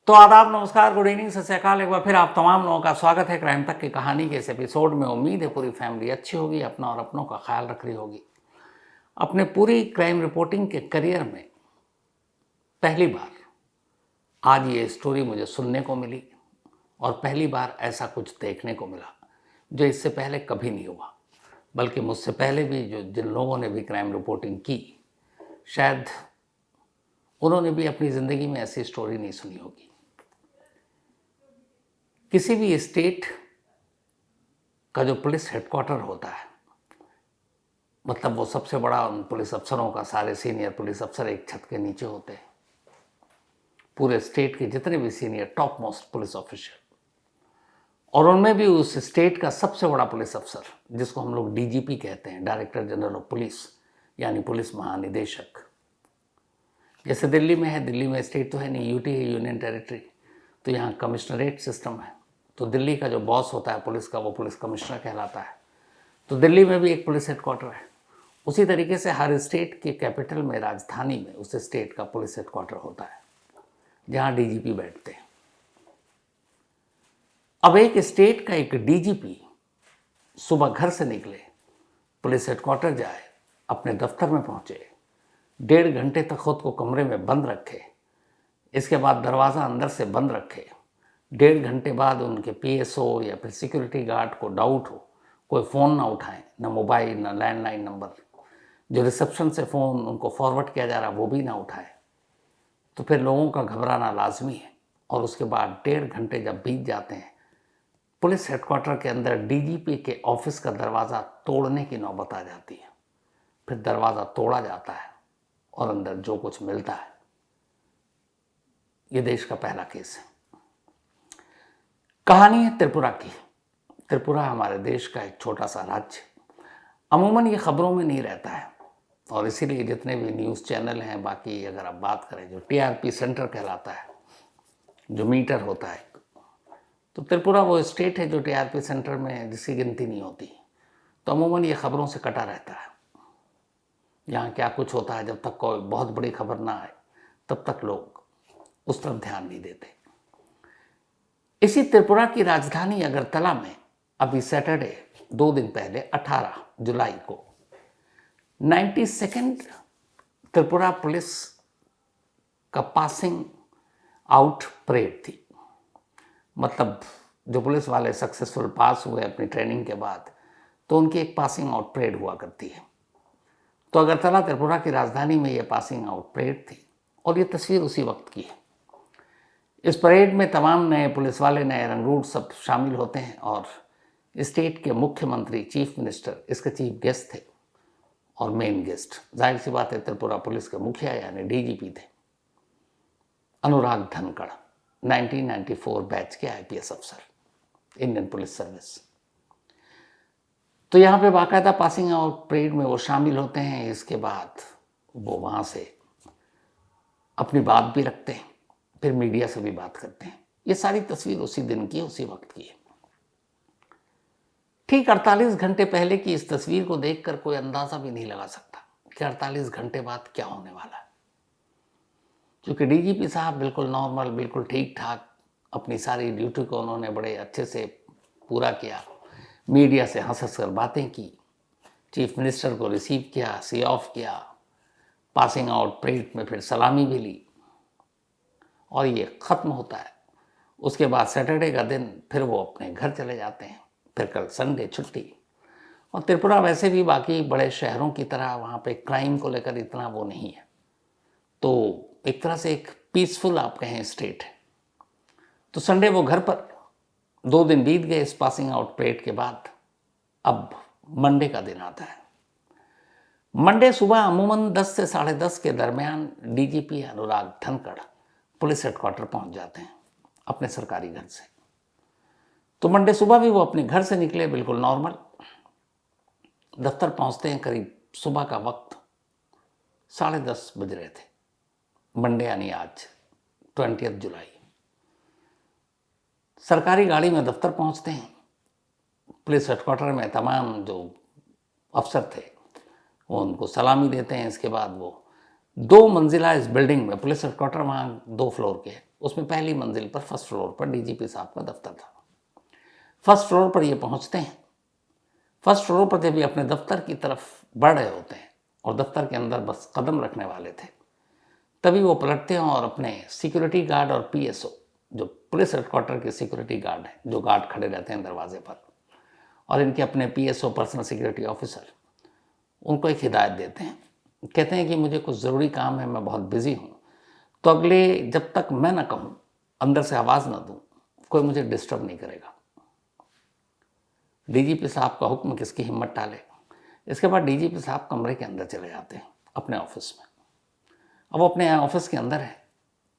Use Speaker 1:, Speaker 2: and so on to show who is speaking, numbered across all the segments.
Speaker 1: तो आदाब, नमस्कार, गुड इवनिंग, सत श्री अकाल। एक बार फिर आप तमाम लोगों का स्वागत है क्राइम तक की कहानी के इस एपिसोड में। उम्मीद है पूरी फैमिली अच्छी होगी, अपना और अपनों का ख्याल रख रही होगी। अपने पूरी क्राइम रिपोर्टिंग के करियर में पहली बार आज ये स्टोरी मुझे सुनने को मिली और पहली बार ऐसा कुछ देखने को मिला जो इससे पहले कभी नहीं हुआ। बल्कि मुझसे पहले भी जिन लोगों ने भी क्राइम रिपोर्टिंग की, शायद उन्होंने भी अपनी ज़िंदगी में ऐसी स्टोरी नहीं सुनी होगी। किसी भी स्टेट का जो पुलिस हेडक्वार्टर होता है, मतलब वो सबसे बड़ा उन पुलिस अफसरों का, सारे सीनियर पुलिस अफसर एक छत के नीचे होते हैं। पूरे स्टेट के जितने भी senior top most police officer, और उनमें भी उस स्टेट का सबसे बड़ा पुलिस अफसर जिसको हम लोग डीजीपी कहते हैं, डायरेक्टर जनरल ऑफ पुलिस, यानी पुलिस महानिदेशक। जैसे दिल्ली में है, दिल्ली में स्टेट तो है नहीं, यूटी है, यूनियन टेरिटरी, तो यहाँ कमिश्नरेट सिस्टम है। तो दिल्ली का जो बॉस होता है पुलिस का, वो पुलिस कमिश्नर कहलाता है। तो दिल्ली में भी एक पुलिस हेडक्वार्टर है। उसी तरीके से हर स्टेट के कैपिटल में, राजधानी में, उस स्टेट का पुलिस हेडक्वार्टर होता है जहाँ डीजीपी बैठते हैं। अब एक स्टेट का एक डीजीपी सुबह घर से निकले, पुलिस हेडक्वार्टर जाए, अपने दफ्तर में पहुँचे, 1.5 घंटे तक खुद को कमरे में बंद रखे, इसके बाद दरवाज़ा अंदर से बंद रखे, 1.5 घंटे बाद उनके पीएसओ या फिर सिक्योरिटी गार्ड को डाउट हो, कोई फ़ोन ना उठाएं, ना मोबाइल, ना लैंडलाइन नंबर, जो रिसेप्शन से फ़ोन उनको फॉरवर्ड किया जा रहा वो भी ना उठाए, तो फिर लोगों का घबराना लाजमी है। और उसके बाद 1.5 घंटे जब बीत जाते हैं, पुलिस हेडक्वार्टर के अंदर डीजीपी के ऑफिस का दरवाज़ा तोड़ने की नौबत आ जाती है। फिर दरवाज़ा तोड़ा जाता है और अंदर जो कुछ मिलता है। ये देश का पहला केस है। कहानी है त्रिपुरा की। त्रिपुरा हमारे देश का एक छोटा सा राज्य, अमूमन ये खबरों में नहीं रहता है, और इसीलिए जितने भी न्यूज़ चैनल हैं, बाकी अगर आप बात करें, जो टीआरपी सेंटर कहलाता है, जो मीटर होता है, तो त्रिपुरा वो स्टेट है जो टीआरपी सेंटर में जिसकी गिनती नहीं होती। तो अमूमन ये खबरों से कटा रहता है। यहाँ क्या कुछ होता है, जब तक कोई बहुत बड़ी खबर ना आए तब तक लोग उस तरफ ध्यान नहीं देते। इसी त्रिपुरा की राजधानी अगरतला में अभी सैटरडे 2 दिन पहले 18 जुलाई को 92nd त्रिपुरा पुलिस का पासिंग आउट परेड थी। मतलब जो पुलिस वाले सक्सेसफुल पास हुए अपनी ट्रेनिंग के बाद, तो उनकी एक पासिंग आउट परेड हुआ करती है। तो अगरतला त्रिपुरा की राजधानी में ये पासिंग आउट परेड थी, और ये तस्वीर उसी वक्त की है। इस परेड में तमाम नए पुलिस वाले, नए रंगरूट सब शामिल होते हैं, और स्टेट के मुख्यमंत्री, चीफ मिनिस्टर इसके चीफ गेस्ट थे, और मेन गेस्ट जाहिर सी बात है त्रिपुरा पुलिस के मुखिया यानी डीजीपी थे, अनुराग धनखड़, 1994 बैच के आईपीएस अफसर, इंडियन पुलिस सर्विस। तो यहाँ पे बाकायदा पासिंग आउट परेड में वो शामिल होते हैं। इसके बाद वो वहाँ से अपनी बात भी रखते हैं, फिर मीडिया से भी बात करते हैं। ये सारी तस्वीर उसी दिन की, उसी वक्त की है। ठीक 48 घंटे पहले की इस तस्वीर को देखकर कोई अंदाज़ा भी नहीं लगा सकता कि 48 घंटे बाद क्या होने वाला है। क्योंकि डीजीपी साहब बिल्कुल नॉर्मल, बिल्कुल ठीक ठाक अपनी सारी ड्यूटी को उन्होंने बड़े अच्छे से पूरा किया, मीडिया से हंस हंस कर बातें की, चीफ मिनिस्टर को रिसीव किया, सी ऑफ किया, पासिंग आउट परेड में फिर सलामी भी ली, और ये ख़त्म होता है। उसके बाद सैटरडे का दिन फिर वो अपने घर चले जाते हैं। फिर कल संडे छुट्टी। और त्रिपुरा वैसे भी बाकी बड़े शहरों की तरह वहाँ पे क्राइम को लेकर इतना वो नहीं है, तो एक तरह से एक पीसफुल आप कहें स्टेट है। तो संडे वो घर पर, 2 दिन बीत गए इस पासिंग आउट परेड के बाद। अब मंडे का दिन आता है। मंडे सुबह अमूमन 10 से 10:30 के दरमियान डीजीपी अनुराग धनखड़ पुलिस हेडक्वार्टर पहुंच जाते हैं अपने सरकारी घर से। तो मंडे सुबह भी वो अपने घर से निकले बिल्कुल नॉर्मल। दफ्तर पहुंचते हैं करीब सुबह का वक्त 10:30 बज रहे थे। मंडे यानी आज 20 जुलाई। सरकारी गाड़ी में दफ्तर पहुंचते हैं। पुलिस हेडक्वार्टर में तमाम जो अफसर थे वो उनको सलामी देते हैं। इसके बाद वो 2 मंजिला इस बिल्डिंग में, पुलिस हेडक्वार्टर वहाँ 2 फ्लोर के, उसमें पहली मंजिल पर फर्स्ट फ्लोर पर डीजीपी साहब का दफ्तर था। फर्स्ट फ्लोर पर ये पहुंचते हैं। फर्स्ट फ्लोर पर जब ये अपने दफ्तर की तरफ बढ़ रहे होते हैं और दफ्तर के अंदर बस कदम रखने वाले थे, तभी वो पलटते हैं और अपने सिक्योरिटी गार्ड और पीएसओ, जो पुलिस हेडक्वार्टर के सिक्योरिटी गार्ड हैं, जो गार्ड खड़े रहते हैं दरवाजे पर, और इनके अपने पीएसओ पर्सनल सिक्योरिटी ऑफिसर, उनको एक हिदायत देते हैं। कहते हैं कि मुझे कुछ ज़रूरी काम है, मैं बहुत बिजी हूँ, तो अगले जब तक मैं ना कहूँ, अंदर से आवाज़ ना दूँ, कोई मुझे डिस्टर्ब नहीं करेगा। डीजीपी साहब का हुक्म किसकी हिम्मत टाले। इसके बाद डीजीपी साहब कमरे के अंदर चले जाते हैं अपने ऑफिस में। अब वो अपने ऑफिस के अंदर है।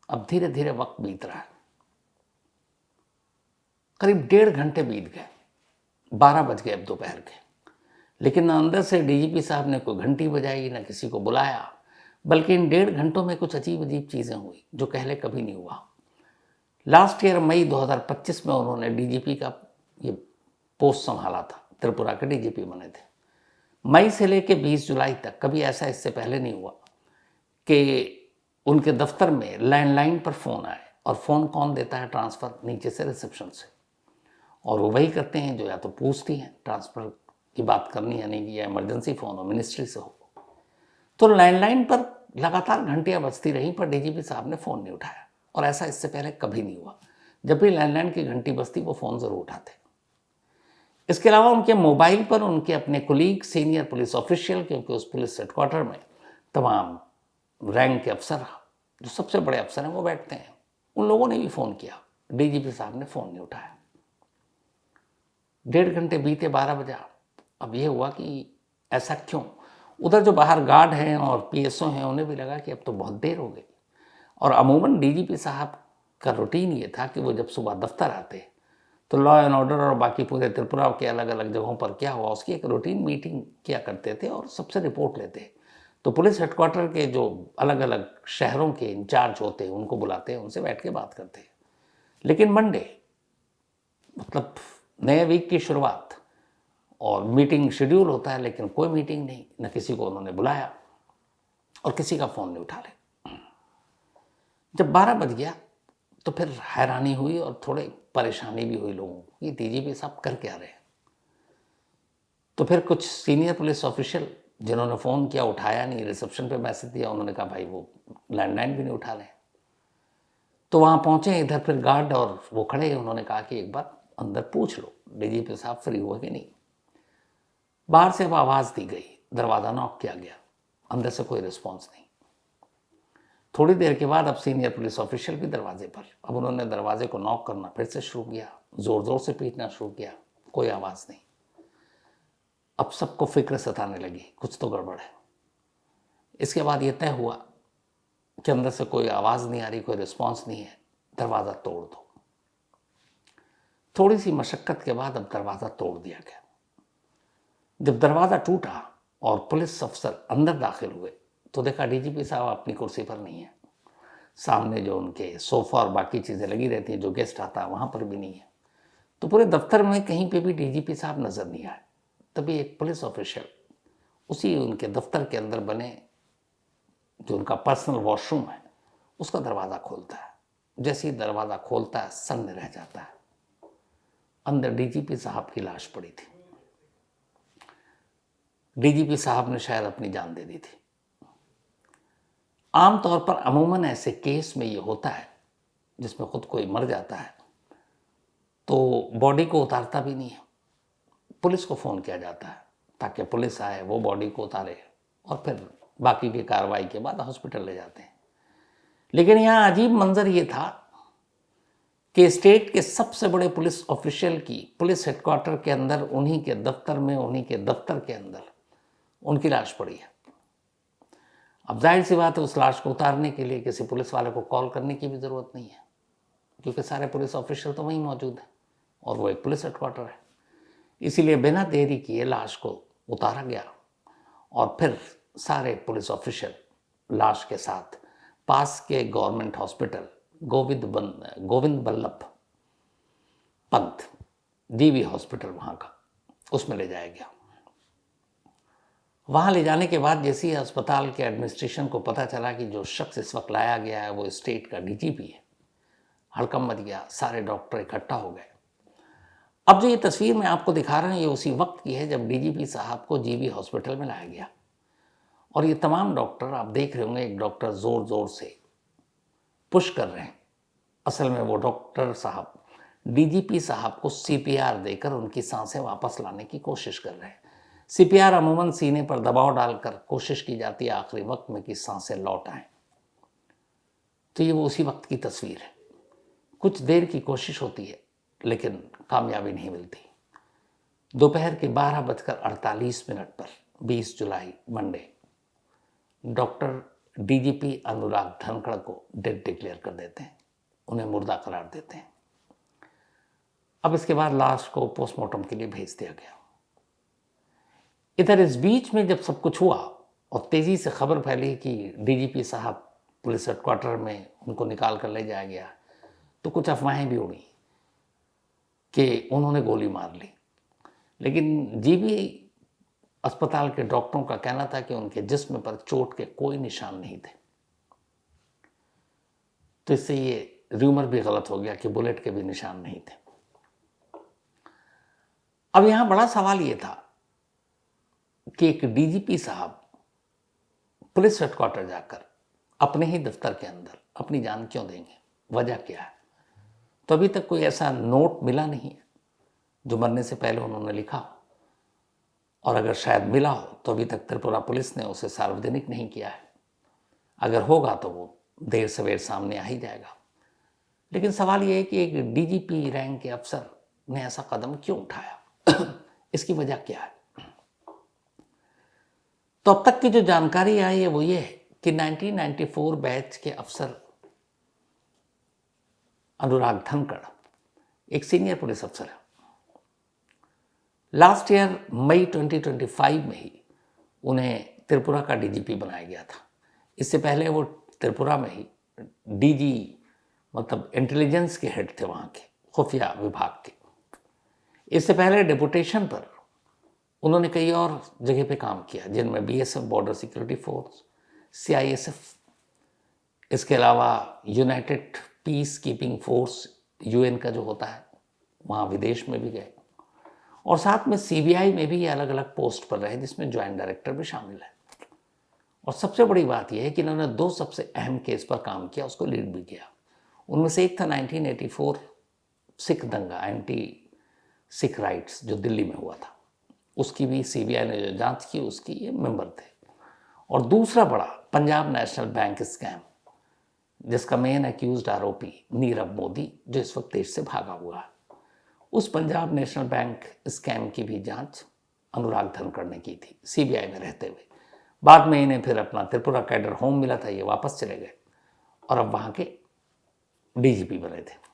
Speaker 1: अब धीरे धीरे वक्त बीत रहा है। करीब 1.5 घंटे बीत गए, 12 बज गए अब दोपहर के। लेकिन न अंदर से डीजीपी साहब ने कोई घंटी बजाई, न किसी को बुलाया, बल्कि इन 1.5 घंटों में कुछ अजीब अजीब चीज़ें हुई जो पहले कभी नहीं हुआ। लास्ट ईयर मई 2025 में उन्होंने डीजीपी का ये पोस्ट संभाला था, त्रिपुरा के डीजीपी बने थे। मई से लेकर 20 जुलाई तक कभी ऐसा इससे पहले नहीं हुआ कि उनके दफ्तर में लैंडलाइन पर फ़ोन आए, और फ़ोन कौन देता है? ट्रांसफ़र नीचे से, रिसेप्शन से, और वो वही करते हैं जो या तो पूछती हैं ट्रांसफ़र की बात करनी है नहीं, या इमरजेंसी फ़ोन हो, मिनिस्ट्री से हो। तो लैंडलाइन पर लगातार घंटियाँ बजती रहीं, पर डीजीपी साहब ने फ़ोन नहीं उठाया, और ऐसा इससे पहले कभी नहीं हुआ। जब भी लैंडलाइन की घंटी बजती, वो फ़ोन ज़रूर उठाते। इसके अलावा उनके मोबाइल पर उनके अपने कुलीग, सीनियर पुलिस ऑफिशियल, क्योंकि उस पुलिस हेडक्वार्टर में तमाम रैंक के अफसर, जो सबसे बड़े अफसर हैं, वो बैठते हैं। उन लोगों ने भी फ़ोन किया, डीजीपी साहब ने फ़ोन नहीं उठाया। 1.5 घंटे बीते, 12 बजा। अब ये हुआ कि ऐसा क्यों? उधर जो बाहर गार्ड हैं और पीएसओ हैं, उन्हें भी लगा कि अब तो बहुत देर हो गई। और अमूमन डीजीपी साहब का रूटीन ये था कि वो जब सुबह दफ्तर आते तो लॉ एंड ऑर्डर और बाकी पूरे त्रिपुरा के अलग अलग जगहों पर क्या हुआ उसकी एक रूटीन मीटिंग किया करते थे और सबसे रिपोर्ट लेते। तो पुलिस हेडक्वार्टर के जो अलग अलग शहरों के इंचार्ज होते हैं उनको बुलाते हैं, उनसे बैठ के बात करते हैं। लेकिन मंडे, मतलब नए वीक की शुरुआत, और मीटिंग शेड्यूल होता है, लेकिन कोई मीटिंग नहीं, न किसी को उन्होंने बुलाया और किसी का फ़ोन नहीं उठा ले। जब 12 बज गया तो फिर हैरानी हुई और थोड़े परेशानी भी हुई लोगों को कि डीजीपी साहब कर क्या रहे हैं। तो फिर कुछ सीनियर पुलिस ऑफिशियल जिन्होंने फ़ोन किया, उठाया नहीं, रिसेप्शन पे मैसेज दिया, उन्होंने कहा भाई वो लैंडलाइन भी नहीं उठा रहे। तो वहाँ पहुँचे, इधर फिर गार्ड और वो खड़े, उन्होंने कहा कि एक बार अंदर पूछ लो डीजीपी साहब फ्री हुए कि नहीं। बाहर से अब आवाज़ दी गई, दरवाज़ा नॉक किया गया, अंदर से कोई रिस्पॉन्स नहीं। थोड़ी देर के बाद अब सीनियर पुलिस ऑफिशियल भी दरवाजे पर, अब उन्होंने दरवाजे को नॉक करना फिर से शुरू किया, ज़ोर ज़ोर से पीटना शुरू किया, कोई आवाज़ नहीं। अब सबको फिक्र सताने लगी, कुछ तो गड़बड़ है। इसके बाद ये तय हुआ कि अंदर से कोई आवाज़ नहीं आ रही, कोई रिस्पॉन्स नहीं है, दरवाज़ा तोड़ दो। थोड़ी सी मशक्क़त के बाद अब दरवाज़ा तोड़ दिया गया। जब दरवाज़ा टूटा और पुलिस अफसर अंदर दाखिल हुए तो देखा डीजीपी साहब अपनी कुर्सी पर नहीं है। सामने जो उनके सोफ़ा और बाकी चीज़ें लगी रहती हैं, जो गेस्ट आता है वहाँ पर भी नहीं है। तो पूरे दफ्तर में कहीं पे भी डीजीपी साहब नज़र नहीं आए। तभी एक पुलिस ऑफिशियल उसी उनके दफ्तर के अंदर बने जो उनका पर्सनल वॉशरूम है, उसका दरवाज़ा खोलता है। जैसे ही दरवाज़ा खोलता है, सन्न रह जाता है। अंदर डीजीपी साहब की लाश पड़ी थी। डीजीपी साहब ने शायद अपनी जान दे दी थी। आमतौर पर अमूमन ऐसे केस में ये होता है जिसमें खुद कोई मर जाता है तो बॉडी को उतारता भी नहीं है, पुलिस को फ़ोन किया जाता है ताकि पुलिस आए, वो बॉडी को उतारे और फिर बाकी की कार्रवाई के बाद हॉस्पिटल ले जाते हैं। लेकिन यहाँ अजीब मंजर ये था कि स्टेट के सबसे बड़े पुलिस ऑफिशियल की पुलिस हेडक्वार्टर के अंदर, उन्हीं के दफ्तर में, उन्हीं के दफ्तर के अंदर उनकी लाश पड़ी है। अब जाहिर सी बात है, उस लाश को उतारने के लिए किसी पुलिस वाले को कॉल करने की भी ज़रूरत नहीं है, क्योंकि सारे पुलिस ऑफिशियल तो वहीं मौजूद हैं और वो एक पुलिस हेडक्वार्टर है। इसीलिए बिना देरी किए लाश को उतारा गया और फिर सारे पुलिस ऑफिशियल लाश के साथ पास के government hospital Govind Ballabh Pant DV hospital वहाँ का, उसमें ले जाया गया। वहाँ ले जाने के बाद जैसे ही अस्पताल के एडमिनिस्ट्रेशन को पता चला कि जो शख्स इस वक्त लाया गया है वो स्टेट का डीजीपी है, हड़कंप मच गया, सारे डॉक्टर इकट्ठा हो गए। अब जो ये तस्वीर मैं आपको दिखा रहा हूँ ये उसी वक्त की है जब डीजीपी साहब को जीबी हॉस्पिटल में लाया गया। और ये तमाम डॉक्टर आप देख रहे होंगे, एक डॉक्टर ज़ोर ज़ोर से पुश कर रहे हैं। असल में वो डॉक्टर साहब डीजीपी साहब को सीपीआर देकर उनकी सांसें वापस लाने की कोशिश कर रहे हैं। सीपीआर अमूमन सीने पर दबाव डालकर कोशिश की जाती है आखिरी वक्त में कि सांसें लौट आएं। तो ये वो उसी वक्त की तस्वीर है। कुछ देर की कोशिश होती है लेकिन कामयाबी नहीं मिलती। दोपहर के 12:48 पर 20 जुलाई मंडे डॉक्टर डीजीपी अनुराग धनखड़ को डेड डिक्लेयर कर देते हैं, उन्हें मुर्दा करार देते हैं। अब इसके बाद लाश को पोस्टमार्टम के लिए भेज दिया गया। इधर इस बीच में जब सब कुछ हुआ और तेजी से खबर फैली कि डीजीपी साहब पुलिस हेडक्वार्टर में उनको निकाल कर ले जाया गया, तो कुछ अफवाहें भी उड़ी कि उन्होंने गोली मार ली। लेकिन जीबी अस्पताल के डॉक्टरों का कहना था कि उनके जिस्म पर चोट के कोई निशान नहीं थे। तो इससे ये र्यूमर भी गलत हो गया कि बुलेट के भी निशान नहीं थे। अब यहां बड़ा सवाल ये था कि एक डीजीपी साहब पुलिस हेडक्वार्टर जाकर अपने ही दफ्तर के अंदर अपनी जान क्यों देंगे, वजह क्या है? तो अभी तक कोई ऐसा नोट मिला नहीं है जो मरने से पहले उन्होंने लिखा हो, और अगर शायद मिला हो तो अभी तक त्रिपुरा पुलिस ने उसे सार्वजनिक नहीं किया है। अगर होगा तो वो देर सवेर सामने आ ही जाएगा। लेकिन सवाल ये है कि एक डीजीपी रैंक के अफसर ने ऐसा कदम क्यों उठाया? इसकी वजह क्या है? तो अब तक की जो जानकारी आई है वो ये है कि 1994 बैच के अफसर अनुराग धनखड़ एक सीनियर पुलिस अफसर है। लास्ट ईयर मई 2025 में ही उन्हें त्रिपुरा का डीजीपी बनाया गया था। इससे पहले वो त्रिपुरा में ही डीजी मतलब इंटेलिजेंस के हेड थे, वहाँ के खुफिया विभाग के। इससे पहले डेपुटेशन पर उन्होंने कई और जगह पे काम किया, जिनमें BSF border security force, CISF, इसके अलावा United peace keeping force UN का जो होता है, वहाँ विदेश में भी गए, और साथ में सीबीआई में भी ये अलग अलग पोस्ट पर रहे जिसमें ज्वाइंट डायरेक्टर भी शामिल है। और सबसे बड़ी बात यह है कि इन्होंने 2 सबसे अहम केस पर काम किया, उसको लीड भी किया। उनमें से एक था 1984 सिख दंगा, एंटी सिख राइट्स, जो दिल्ली में हुआ था। उसकी भी सीबीआई ने जो जांच की उसकी ये मेंबर थे। और दूसरा बड़ा पंजाब नेशनल बैंक स्कैम, जिसका मेन एक्यूज्ड आरोपी नीरव मोदी, जो इस वक्त देश से भागा हुआ है, उस पंजाब नेशनल बैंक स्कैम की भी जांच अनुराग धनखड़ ने की थी सीबीआई में रहते हुए। बाद में इन्हें फिर अपना त्रिपुरा कैडर होम मिला था, ये वापस चले गए और अब वहाँ के डीजीपी बने थे।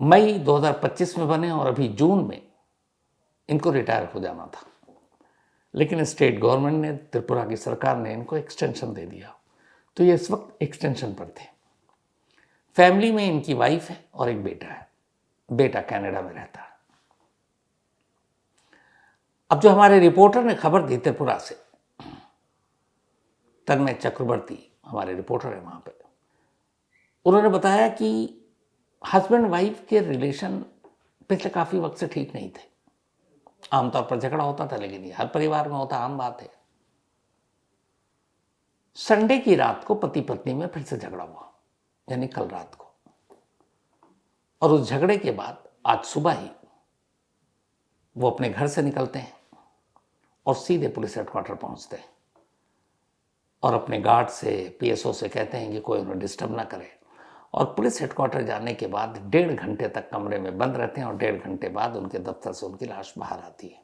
Speaker 1: मई 2025 में बने और अभी जून में इनको रिटायर हो जाना था, लेकिन स्टेट गवर्नमेंट ने, त्रिपुरा की सरकार ने इनको एक्सटेंशन दे दिया, तो ये इस वक्त एक्सटेंशन पर थे। फैमिली में इनकी वाइफ है और एक बेटा है। बेटा कनाडा में रहता है। अब जो हमारे रिपोर्टर ने खबर दी त्रिपुरा से, तन्मय चक्रवर्ती हमारे रिपोर्टर है वहां पे, उन्होंने बताया कि हस्बैंड वाइफ के रिलेशन पिछले काफी वक्त से ठीक नहीं थे। आमतौर पर झगड़ा होता था, लेकिन ये हर परिवार में होता आम बात है। संडे की रात को पति पत्नी में फिर से झगड़ा हुआ, यानी कल रात को, और उस झगड़े के बाद आज सुबह ही वो अपने घर से निकलते हैं और सीधे पुलिस हेडक्वार्टर पहुंचते हैं और अपने गार्ड से, पीएसओ से कहते हैं कि कोई उन्हें डिस्टर्ब ना करे। और पुलिस हेडक्वार्टर जाने के बाद 1.5 घंटे तक कमरे में बंद रहते हैं और 1.5 घंटे बाद उनके दफ्तर से उनकी लाश बाहर आती है।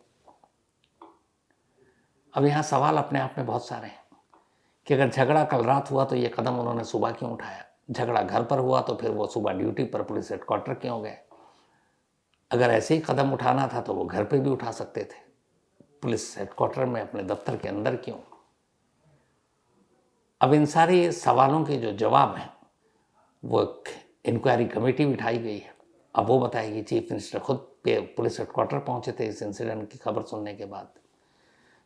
Speaker 1: अब यहाँ सवाल अपने आप में बहुत सारे हैं कि अगर झगड़ा कल रात हुआ तो ये कदम उन्होंने सुबह क्यों उठाया? झगड़ा घर पर हुआ तो फिर वो सुबह ड्यूटी पर पुलिस हेडक्वार्टर क्यों गए? अगर ऐसे ही कदम उठाना था तो वो घर पे भी उठा सकते थे, पुलिस हेडक्वार्टर में अपने दफ्तर के अंदर क्यों? अब इन सारे सवालों के जो जवाब हैं वो एक इंक्वायरी कमेटी बिठाई गई है। अब वो बताएगी, चीफ मिनिस्टर खुद पुलिस हेडक्वार्टर पहुंचे थे इस इंसिडेंट की खबर सुनने के बाद।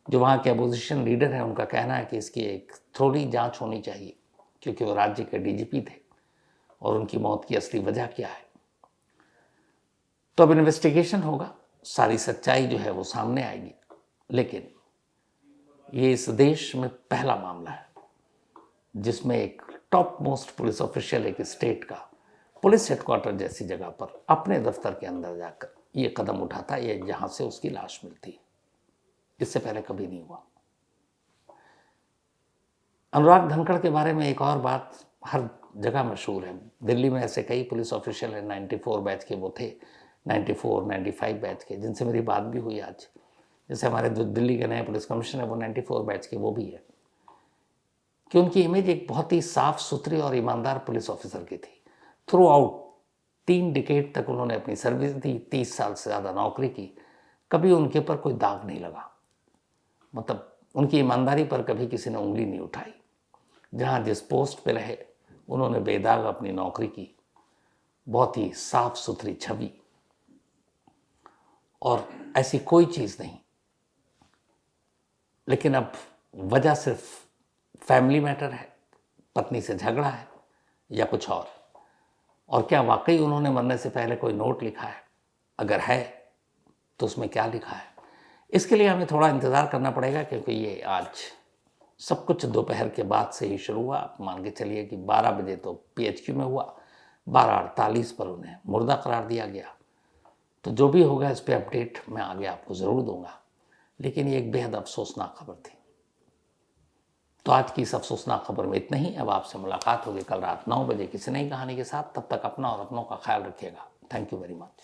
Speaker 1: जो वहाँ के अपोजिशन लीडर हैं उनका कहना है कि इसकी एक थोड़ी जांच होनी चाहिए, क्योंकि वो राज्य के डीजीपी थे और उनकी मौत की असली वजह क्या है। तो अब इन्वेस्टिगेशन होगा, सारी सच्चाई जो है वो सामने आएगी। लेकिन ये इस देश में पहला मामला है जिसमें एक टॉप मोस्ट पुलिस ऑफिशियल एक स्टेट का पुलिस हेडक्वार्टर जैसी जगह पर अपने दफ्तर के अंदर जाकर ये कदम उठाता है, ये जहां से उसकी लाश मिलती है। इससे पहले कभी नहीं हुआ। अनुराग धनखड़ के बारे में एक और बात हर जगह मशहूर है। दिल्ली में ऐसे कई पुलिस ऑफिशियल हैं, 94 बैच के वो थे, 94, 95 बैच के, जिनसे मेरी बात भी हुई आज। जैसे हमारे जो दिल्ली के नए पुलिस कमिश्नर है वो 94 बैच के वो भी है, कि उनकी इमेज एक बहुत ही साफ सुथरी और ईमानदार पुलिस ऑफिसर की थी। थ्रू आउट 3 डिकेड तक उन्होंने अपनी सर्विस दी, 30 साल से ज़्यादा नौकरी की, कभी उनके पर कोई दाग नहीं लगा। मतलब उनकी ईमानदारी पर कभी किसी ने उंगली नहीं उठाई। जहाँ जिस पोस्ट पे रहे उन्होंने बेदाग अपनी नौकरी की, बहुत ही साफ सुथरी छवि, और ऐसी कोई चीज़ नहीं। लेकिन अब वजह सिर्फ फैमिली मैटर है, पत्नी से झगड़ा है या कुछ और क्या वाकई उन्होंने मरने से पहले कोई नोट लिखा है? अगर है तो उसमें क्या लिखा है? इसके लिए हमें थोड़ा इंतज़ार करना पड़ेगा, क्योंकि ये आज सब कुछ दोपहर के बाद से ही शुरू हुआ। आप मान के चलिए कि 12 बजे तो PHQ में हुआ, 12:48 पर उन्हें मुर्दा करार दिया गया। तो जो भी होगा इस पर अपडेट मैं आगे आपको ज़रूर दूंगा। लेकिन ये एक बेहद अफसोसनाक खबर थी। तो आज की इस अफसोसनाक खबर में इतना ही। अब आपसे मुलाकात होगी कल रात 9 बजे किसी नई कहानी के साथ। तब तक अपना और अपनों का ख्याल रखिएगा। Thank you very much.